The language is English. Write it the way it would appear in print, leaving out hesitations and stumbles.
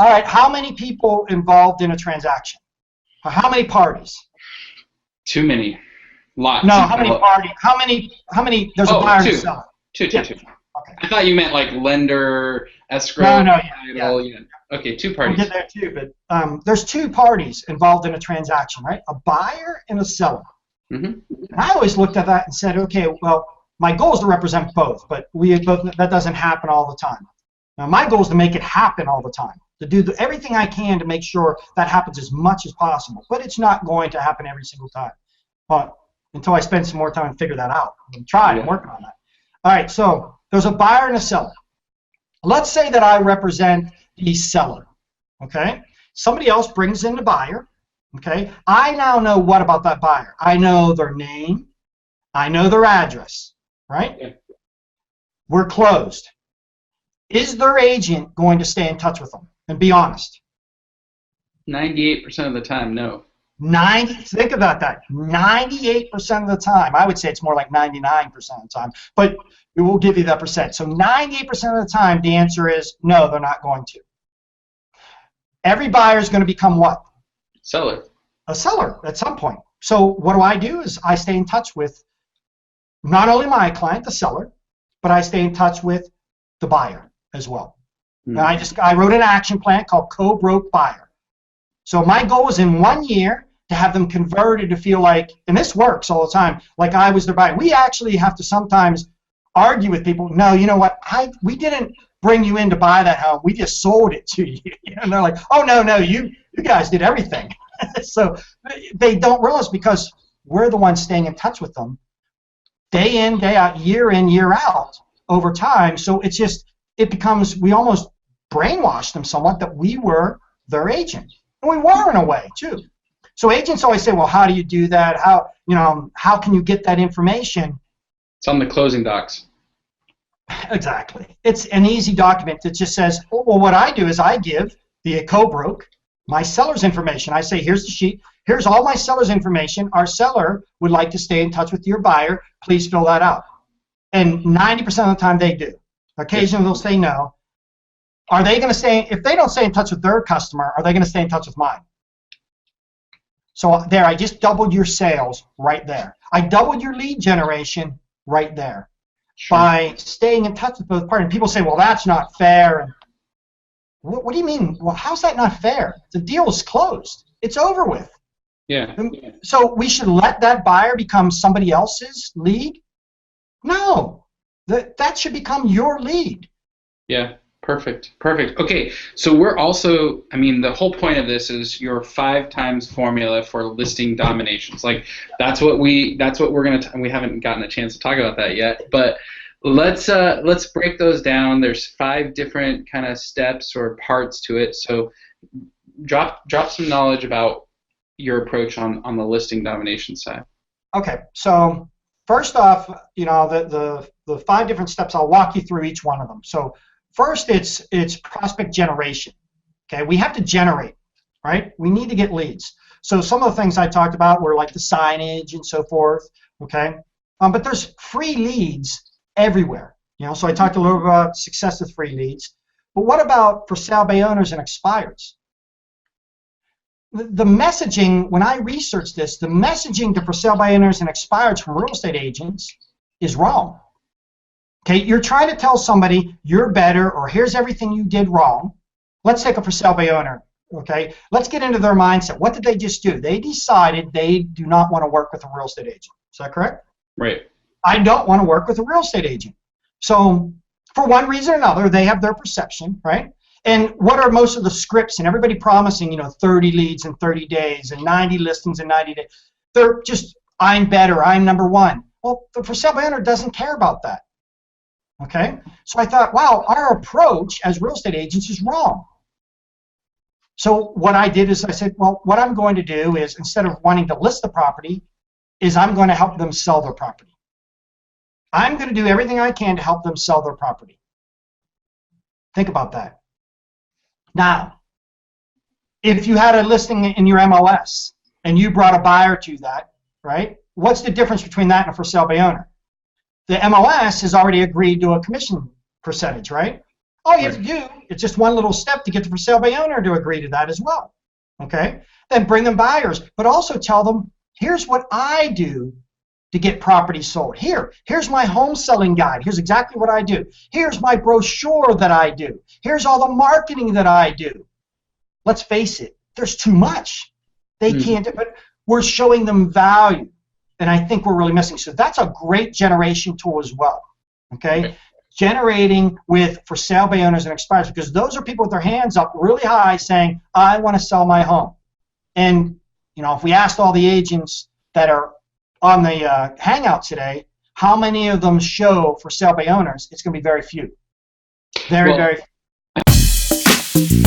All right, how many people involved in a transaction? How many parties? Too many. Lots. No, how many parties? How many, there's a buyer and a seller. Two. Okay. I thought you meant like lender, escrow, no, title. Yeah. Okay, two parties. We'll get there too, but there's two parties involved in a transaction, right? A buyer and a seller. Mm-hmm. And I always looked at that and said, okay, well, my goal is to represent both, but that doesn't happen all the time. Now, my goal is to make it happen all the time, to do everything I can to make sure that happens as much as possible, but it's not going to happen every single time. But until I spend some more time and figure that out. I'm trying, I'm working on that. All right, so there's a buyer and a seller. Let's say that I represent the seller, okay? Somebody else brings in the buyer, okay? I now know what about that buyer? I know their name, I know their address, right? Yeah. We're closed. Is their agent going to stay in touch with them? And be honest. 98% of the time, no. Think about that. 98% of the time. I would say it's more like 99% of the time, but we will give you that percent. So 98% of the time, the answer is no, they're not going to. Every buyer is going to become what? Seller. A seller at some point. So what do is I stay in touch with not only my client, the seller, but I stay in touch with the buyer as well. Mm-hmm. And I wrote an action plan called Co-Broke Buyer. So my goal is in 1 year to have them converted to feel like, and this works all the time, like I was their buyer. We actually have to sometimes argue with people. No, you know what? We didn't bring you in to buy that home. We just sold it to you. And they're like, oh no, you guys did everything. So they don't realize because we're the ones staying in touch with them day in, day out, year in, year out over time. So it becomes, we almost brainwashed them somewhat that we were their agent. And we were in a way too. So agents always say, well, how do you do that? How can you get that information? It's on the closing docs. Exactly. It's an easy document that just says, well, what I do is I give the co-broke my seller's information. I say, here's the sheet. Here's all my seller's information. Our seller would like to stay in touch with your buyer. Please fill that out. And 90% of the time they do. Occasionally they'll say no. Are they going to stay, if they don't stay in touch with their customer, are they going to stay in touch with mine? So there, I just doubled your sales right there. I doubled your lead generation right there by staying in touch with both parties. And people say, well, that's not fair. And what do you mean? Well, how's that not fair? The deal is closed. It's over with. Yeah. So we should let that buyer become somebody else's lead? No. That should become your lead. Yeah. Perfect. Okay, so we're also, the whole point of this is your 5 times formula for listing dominations. Like that's what we're gonna. We haven't gotten a chance to talk about that yet, but let's break those down. There's 5 different kind of steps or parts to it. So drop some knowledge about your approach on the listing domination side. Okay, so first off, the 5 different steps. I'll walk you through each one of them. So first, it's prospect generation. Okay, we have to generate, right? We need to get leads. So some of the things I talked about were like the signage and so forth. Okay, but there's free leads everywhere. So I talked a little about success with free leads. But what about for sale by owners and expireds? The messaging, when I researched this, the messaging to for sale by owners and expireds from real estate agents is wrong. Okay, you're trying to tell somebody you're better or here's everything you did wrong. Let's take a for sale by owner. Okay, let's get into their mindset. What did they just do? They decided they do not want to work with a real estate agent. Is that correct? Right. I don't want to work with a real estate agent. So for one reason or another, they have their perception, right? And what are most of the scripts and everybody promising, 30 leads in 30 days and 90 listings in 90 days? They're just, I'm better, I'm number one. Well, the for sale by owner doesn't care about that. Okay, so I thought, wow, our approach as real estate agents is wrong. So what I did is I said, well, what I'm going to do is instead of wanting to list the property, is I'm going to help them sell their property. I'm going to do everything I can to help them sell their property. Think about that. Now, if you had a listing in your MLS and you brought a buyer to that, right? What's the difference between that and a for sale by owner? The MLS has already agreed to a commission percentage, right? All you have to do, it's just one little step to get the for sale by owner to agree to that as well. Okay? Then bring them buyers, but also tell them, here's what I do to get property sold. Here's my home selling guide. Here's exactly what I do. Here's my brochure that I do. Here's all the marketing that I do. Let's face it, there's too much. They can't do it, but we're showing them value, and I think we're really missing. So that's a great generation tool as well. Okay? Generating with for sale by owners and expireds, because those are people with their hands up really high saying, I want to sell my home. And if we asked all the agents that are on the hangout today, how many of them show for sale by owners? It's going to be very few. Very few.